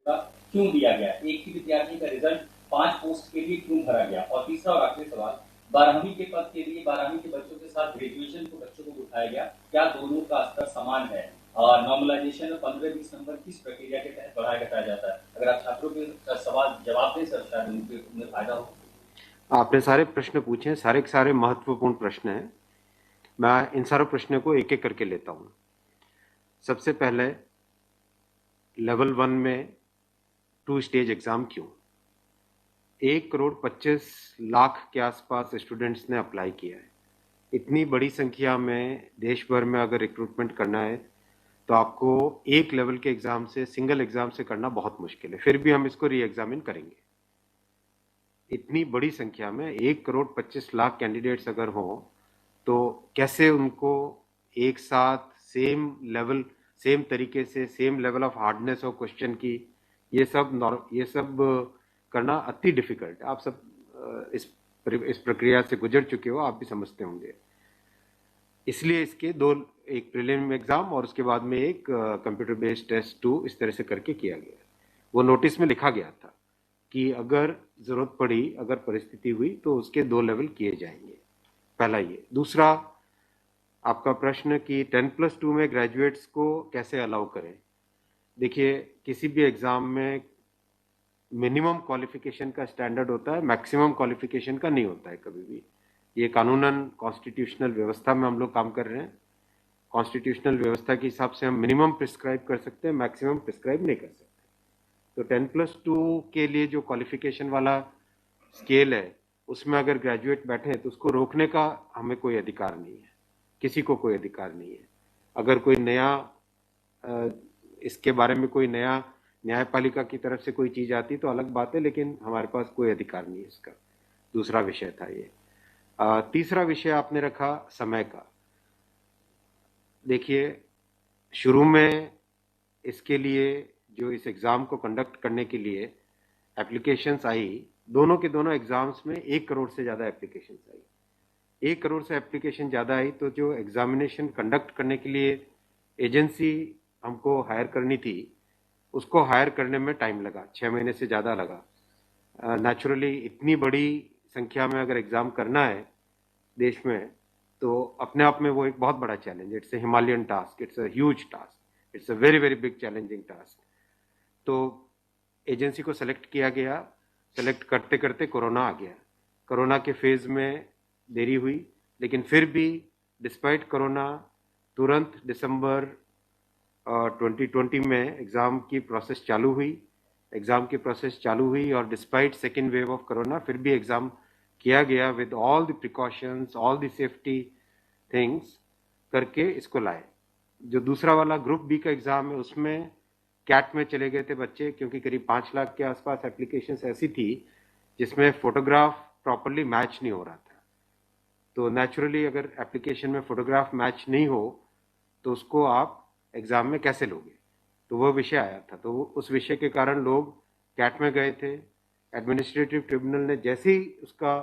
का क्यों दिया गया, एक ही विद्यार्थी का रिजल्ट 5 पोस्ट के लिए क्यों भरा गया। और तीसरा और आखिरी सवाल, 12वीं के पद के लिए 12वीं के बच्चों के साथ ग्रेजुएशन के बच्चों को उठाया गया, क्या दोनों का स्तर समान है। और नॉर्मलाइजेशन में 15-20 नंबर किस प्रक्रिया के तहत बढ़ाया घटाया जाता है। अगर आप छात्रों के सवाल जवाब दें सर, शायद उन्हें फायदा हो। आपने सारे प्रश्न पूछे हैं, सारे के सारे महत्वपूर्ण प्रश्न हैं। मैं इन सारे प्रश्नों को एक एक करके लेता हूं। सबसे पहले लेवल 1 में 2 स्टेज एग्जाम क्यों? 1,25,00,000 के आसपास स्टूडेंट्स ने अप्लाई किया है। इतनी बड़ी संख्या में देश भर में अगर रिक्रूटमेंट करना है तो आपको एक लेवल के एग्जाम से, सिंगल एग्जाम से करना बहुत मुश्किल है। फिर भी हम इसको री एग्जामिन करेंगे। इतनी बड़ी संख्या में 1,25,00,000 कैंडिडेट्स अगर हो तो कैसे उनको एक साथ सेम तरीके से same level of hardness of question की, ये सब करना अति डिफिकल्ट है। आप सब इस प्रक्रिया से गुजर चुके हो, आप भी समझते होंगे। इसलिए इसके दो, एक प्रीलिम एग्जाम और उसके बाद में एक कंप्यूटर बेस्ड टेस्ट 2, इस तरह से करके किया गया। वो नोटिस में लिखा गया था कि अगर जरूरत पड़ी, अगर परिस्थिति हुई तो उसके 2 लेवल किए जाएंगे। पहला ये। दूसरा, आपका प्रश्न कि 10+2 में ग्रेजुएट्स को कैसे अलाउ करें। देखिए, किसी भी एग्जाम में मिनिमम क्वालिफिकेशन का स्टैंडर्ड होता है, मैक्सिमम क्वालिफिकेशन का नहीं होता है कभी भी। ये कानूनन कॉन्स्टिट्यूशनल व्यवस्था में हम लोग काम कर रहे हैं। कॉन्स्टिट्यूशनल व्यवस्था के हिसाब से हम मिनिमम प्रिस्क्राइब कर सकते हैं, मैक्सिमम प्रिस्क्राइब नहीं कर सकते। तो 10+2 के लिए जो क्वालिफिकेशन वाला स्केल है, उसमें अगर ग्रेजुएट बैठे हैं तो उसको रोकने का हमें कोई अधिकार नहीं है, किसी को कोई अधिकार नहीं है। अगर कोई नया इसके बारे में कोई नया न्यायपालिका की तरफ से कोई चीज आती तो अलग बात है, लेकिन हमारे पास कोई अधिकार नहीं है इसका। दूसरा विषय था ये। तीसरा विषय आपने रखा समय का। देखिए, शुरू में इसके लिए, जो इस एग्जाम को कंडक्ट करने के लिए एप्लीकेशंस आई, दोनों के दोनों एग्जाम्स में 1 करोड़ से ज्यादा एप्लीकेशंस आई। 1 करोड़ से एप्लीकेशन ज्यादा आई तो जो एग्जामिनेशन कंडक्ट करने के लिए एजेंसी हमको हायर करनी थी, उसको हायर करने में टाइम लगा, 6 महीने से ज्यादा लगा। नेचुरली इतनी बड़ी संख्या में अगर एग्जाम करना है देश में, तो अपने आप में वो एक बहुत बड़ा challenge. It's a Himalayan task, it's a huge task, it's a very very big challenging task. तो एजेंसी को सेलेक्ट किया गया। सेलेक्ट करते करते कोरोना आ गया। कोरोना के फेज में देरी हुई, लेकिन फिर भी डिस्पाइट कोरोना तुरंत दिसंबर 2020 में एग्ज़ाम की प्रोसेस चालू हुई। एग्ज़ाम की प्रोसेस चालू हुई और despite second wave of corona फिर भी एग्ज़ाम किया गया with all the precautions, all the safety things करके इसको लाए। जो दूसरा वाला ग्रुप बी का एग्ज़ाम है, उसमें कैट में चले गए थे बच्चे, क्योंकि करीब 5 लाख के आसपास एप्लीकेशंस ऐसी थी जिसमें फोटोग्राफ प्रॉपरली मैच नहीं हो रहा था। तो नेचुरली अगर एप्लीकेशन में फोटोग्राफ मैच नहीं हो तो उसको आप एग्जाम में कैसे लोगे। तो वो विषय आया था। तो उस विषय के कारण लोग कैट में गए थे। एडमिनिस्ट्रेटिव ट्रिब्यूनल ने जैसे ही उसका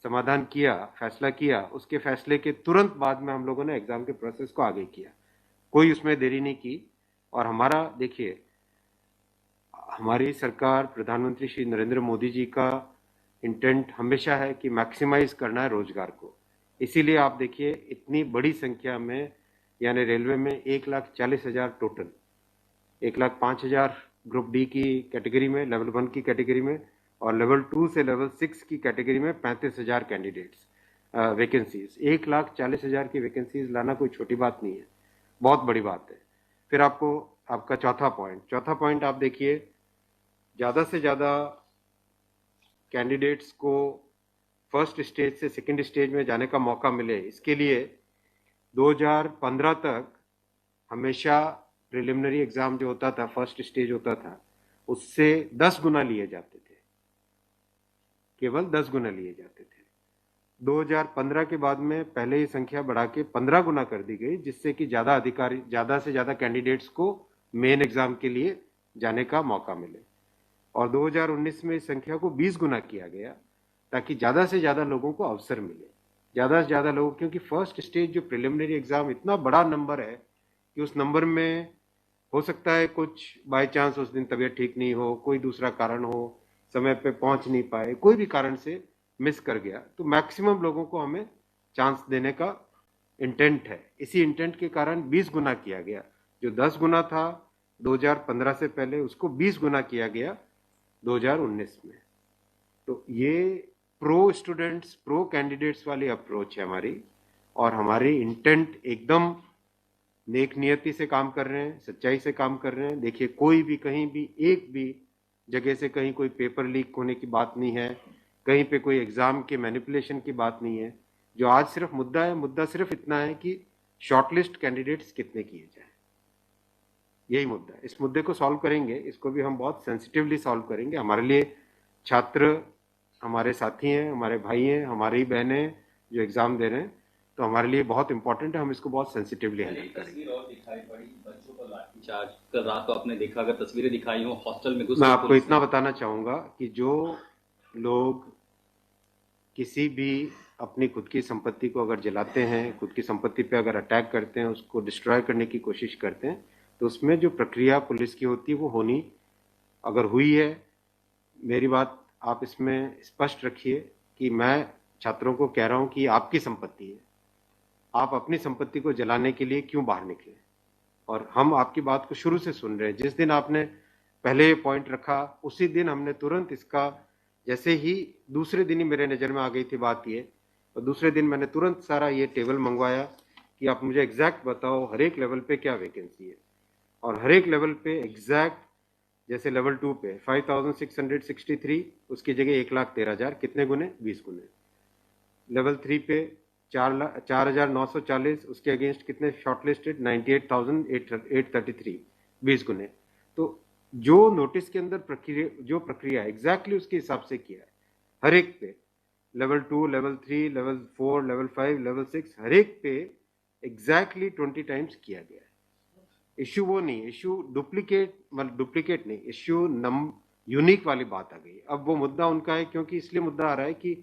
समाधान किया, फैसला किया, उसके फैसले के तुरंत बाद में हम लोगों ने एग्जाम के प्रोसेस को आगे किया। कोई उसमें देरी नहीं की। और हमारा, देखिए, हमारी सरकार, प्रधानमंत्री श्री नरेंद्र मोदी जी का इंटेंट हमेशा है कि मैक्सिमाइज करना है रोजगार को। इसीलिए आप देखिए, इतनी बड़ी संख्या में, यानी रेलवे में 1,40,000 टोटल, 1,05,000 ग्रुप डी की कैटेगरी में, लेवल 1 की कैटेगरी में, और लेवल 2 से लेवल 6 की कैटेगरी में 35,000 कैंडिडेट्स वैकेंसीज। 1,40,000 की वैकेंसीज लाना कोई छोटी बात नहीं है, बहुत बड़ी बात है। फिर आपका चौथा पॉइंट आप देखिए, ज़्यादा से ज़्यादा कैंडिडेट्स को फर्स्ट स्टेज से सेकंड स्टेज में जाने का मौका मिले, इसके लिए 2015 तक हमेशा प्रिलिमिनरी एग्जाम जो होता था, फर्स्ट स्टेज होता था, उससे 10 गुना लिए जाते थे, केवल 10 गुना लिए जाते थे। 2015 के बाद में पहले ही संख्या बढ़ा के 15 गुना कर दी गई, जिससे कि ज़्यादा से ज़्यादा कैंडिडेट्स को मेन एग्जाम के लिए जाने का मौका मिले। और 2019 में इस संख्या को 20 गुना किया गया, ताकि ज़्यादा से ज़्यादा लोगों को अवसर मिले, ज़्यादा से ज़्यादा लोगों, क्योंकि फर्स्ट स्टेज जो प्रिलिमिनरी एग्जाम इतना बड़ा नंबर है कि उस नंबर में हो सकता है कुछ बाय चांस उस दिन तबीयत ठीक नहीं हो, कोई दूसरा कारण हो, समय पे पहुंच नहीं पाए, कोई भी कारण से मिस कर गया, तो मैक्सिमम लोगों को हमें चांस देने का इंटेंट है। इसी इंटेंट के कारण 20 गुना किया गया। जो 10 गुना था 2015 से पहले, उसको 20 गुना किया गया 2019 में। तो ये प्रो स्टूडेंट्स, प्रो कैंडिडेट्स वाली अप्रोच है हमारी, और हमारी इंटेंट एकदम नेक नियति से काम कर रहे हैं, सच्चाई से काम कर रहे हैं। देखिए, कोई भी कहीं भी एक भी जगह से कहीं कोई पेपर लीक होने की बात नहीं है, कहीं पे कोई एग्जाम के मैनिपुलेशन की बात नहीं है। जो आज सिर्फ मुद्दा है, मुद्दा सिर्फ इतना है कि शॉर्टलिस्ट कैंडिडेट्स कितने किए जाए, यही मुद्दा है। इस मुद्दे को सॉल्व करेंगे, इसको भी हम बहुत सेंसिटिवली सॉल्व करेंगे। हमारे लिए छात्र हमारे साथी हैं, हमारे भाई हैं, हमारी बहनें जो एग्जाम दे रहे हैं, तो हमारे लिए बहुत इंपॉर्टेंट है। हम इसको बहुत सेंसिटिवली हैंडल एक करेंगे। तस्वीर और दिखाई पड़ी, बच्चों को लाठीचार्ज। कल रात को आपने देखा, अगर तस्वीरें दिखाई हो, हॉस्टल में घुस मैं के आपको पुलिस इतना ने- बताना चाहूंगा कि जो लोग किसी भी अपनी खुद की संपत्ति को अगर जलाते हैं, खुद की संपत्ति पे अगर अटैक करते हैं, उसको डिस्ट्रॉय करने की कोशिश करते हैं, तो उसमें जो प्रक्रिया पुलिस की होती है वो होनी, अगर हुई है, मेरी बात आप इसमें स्पष्ट रखिए कि मैं छात्रों को कह रहा हूं कि आपकी संपत्ति है, आप अपनी संपत्ति को जलाने के लिए क्यों बाहर निकले। और हम आपकी बात को शुरू से सुन रहे हैं। जिस दिन आपने पहले पॉइंट रखा, उसी दिन हमने तुरंत इसका, जैसे ही दूसरे दिन ही मेरे नज़र में आ गई थी बात ये, और दूसरे दिन मैंने तुरंत सारा ये टेबल मंगवाया कि आप मुझे एग्जैक्ट बताओ हर एक लेवल पे क्या वैकेंसी है, और हर एक लेवल पे एग्जैक्ट, जैसे लेवल 2 पे 5663, उसकी जगह 1,13,000, कितने गुने? 20 गुने। लेवल 3 पे 4,940, उसके अगेंस्ट कितने शॉर्टलिस्टेड? 98,833, 20 गुने। तो जो नोटिस के अंदर प्रक्रिया एग्जैक्टली उसके हिसाब से किया है, हर एक पे, level 2, level 3, level 4, level 5, level 6, हर एक पे एग्जैक्टली 20 टाइम्स किया गया है। इश्यू वो नहीं, इश्यू डुप्लीकेट नहीं, इश्यू यूनिक वाली बात आ गई। अब वो मुद्दा उनका है, क्योंकि इसलिए मुद्दा आ रहा है कि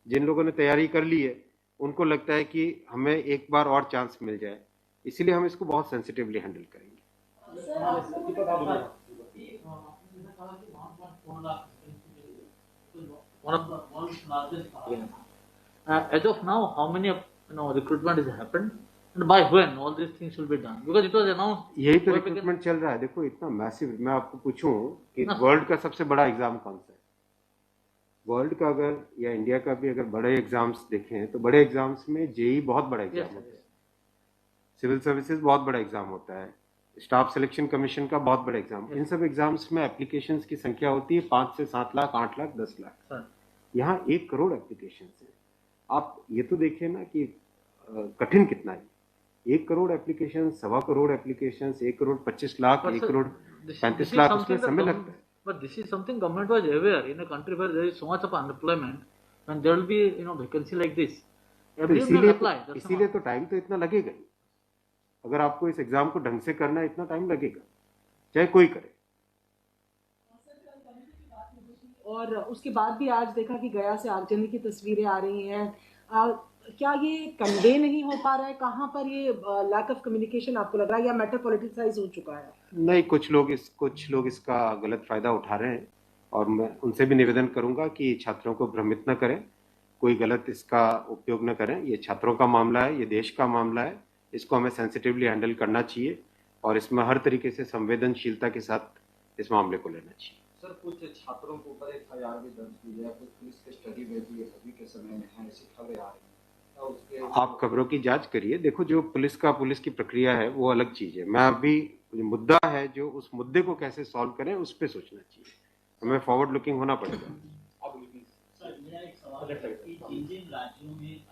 जिन लोगों ने तैयारी कर ली है, उनको लगता है कि हमें एक बार और चांस मिल जाए, इसीलिए हम इसको बहुत सेंसिटिवली हैंडल करेंगे। One of the world's largest as of now, how many recruitment has happened, and by when all these things will be done? Because it was announced. यही तो रिक्रूटमेंट चल रहा है। देखो, इतना मैसिव, मैं आपको पूछूं कि वर्ल्ड का सबसे बड़ा एग्जाम कौन सा है? वर्ल्ड का अगर, या इंडिया का भी अगर बड़े एग्जाम्स देखें, तो बड़े एग्जाम्स में जेई बहुत बड़ा एग्जाम होता है, सिविल सर्विसेज बहुत बड़ा एग्जाम होता है, स्टाफ सिलेक्शन कमीशन का बहुत बड़ा एग्जाम। इन सब एग्जाम्स में एप्लीकेशंस की संख्या होती है 5 से 7 लाख, 8 लाख, 10 लाख। यहाँ 1 करोड़ एप्लीकेशंस है। आप ये तो देखिए ना कि कठिन कितना है। 1 करोड़ एप्लीकेशन, 1.25 करोड़ एप्लीकेशन, 1 करोड़ 25 लाख, 1 करोड़ 35 लाख, उसमें समय लगता है। But this is something government was aware in a country where there is so much of unemployment, and there will be vacancy like this. तो Everyone will apply. That's इसीलिए तो टाइम तो इतना लगेगा ही। अगर आपको इस एग्जाम को ढंग से करना है, इतना टाइम लगेगा, चाहे कोई करे। और उसके बाद भी आज देखा कि गया से आगजनी की तस्वीरें आ रही हैं। क्या ये कन्वे नहीं हो पा रहा है? कहाँ पर ये लैक ऑफ कम्युनिकेशन आपको लग रहा है, या मैटर पॉलिटिसाइज हो चुका है? नहीं, कुछ लोग इसका गलत फायदा उठा रहे हैं, और मैं उनसे भी निवेदन करूंगा कि छात्रों को भ्रमित न करें, कोई गलत इसका उपयोग न करें। ये छात्रों का मामला है, ये देश का मामला है, इसको हमें सेंसिटिवली हैंडल करना चाहिए, और इसमें हर तरीके से संवेदनशीलता के साथ इस मामले को लेना चाहिए। सर, कुछ छात्रों के ऊपर FIR भी दर्ज हुई है, कुछ पुलिस के स्टडी में भी अभी के समय में है, ऐसी खबरें आ रही हैं। आप खबरों की जांच करिए। देखो, जो पुलिस की प्रक्रिया है वो अलग चीज है। मैं अभी, मुद्दा है जो, उस मुद्दे को कैसे सॉल्व करें उस पर सोचना चाहिए, हमें फॉरवर्ड लुकिंग होना पड़ेगा। जिन राज्यों में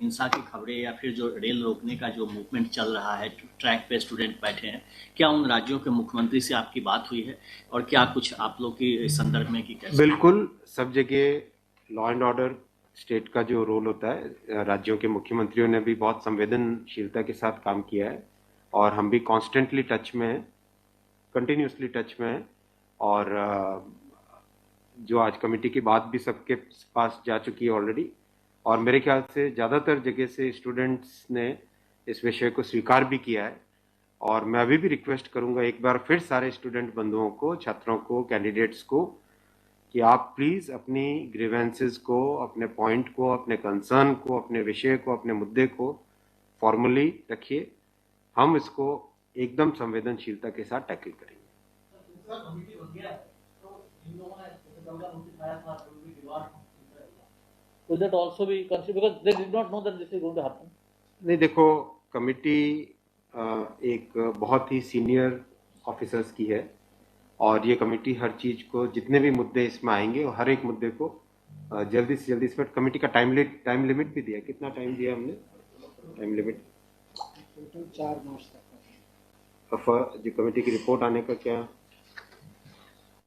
हिंसा की खबरें या फिर जो रेल रोकने का जो मूवमेंट चल रहा है, ट्रैक पे स्टूडेंट बैठे हैं, क्या उन राज्यों के मुख्यमंत्री से आपकी बात हुई है, और क्या कुछ आप लोग की इस संदर्भ में कि कैसे? बिल्कुल, सब जगह लॉ एंड ऑर्डर स्टेट का जो रोल होता है, राज्यों के मुख्यमंत्रियों ने भी बहुत संवेदनशीलता के साथ काम किया है, और हम भी कॉन्स्टेंटली टच में हैं, कंटिन्यूसली टच में हैं। और जो आज कमेटी की बात भी सबके पास जा चुकी है ऑलरेडी, और मेरे ख्याल से ज़्यादातर जगह से स्टूडेंट्स ने इस विषय को स्वीकार भी किया है। और मैं अभी भी रिक्वेस्ट करूंगा एक बार फिर सारे स्टूडेंट बंधुओं को, छात्रों को, कैंडिडेट्स को कि आप प्लीज अपनी ग्रीवेंसेस को, अपने पॉइंट को, अपने कंसर्न को, अपने विषय को, अपने मुद्दे को फॉर्मली रखिए। हम इसको एकदम संवेदनशीलता के साथ टैकल करेंगे। Will that also be considered because they did not know that this is going to happen? नहीं, देखो, कमिटी एक बहुत ही सीनियर ऑफिसर्स की है और ये कमेटी हर चीज को, जितने भी मुद्दे इसमें आएंगे और हर एक मुद्दे को जल्दी से जल्दी, इसमें कमेटी का टाइम लिमिट भी दिया। कितना टाइम दिया हमने? टाइम लिमिट टोटल 4 मार्च तक जो कमेटी की रिपोर्ट आने का क्या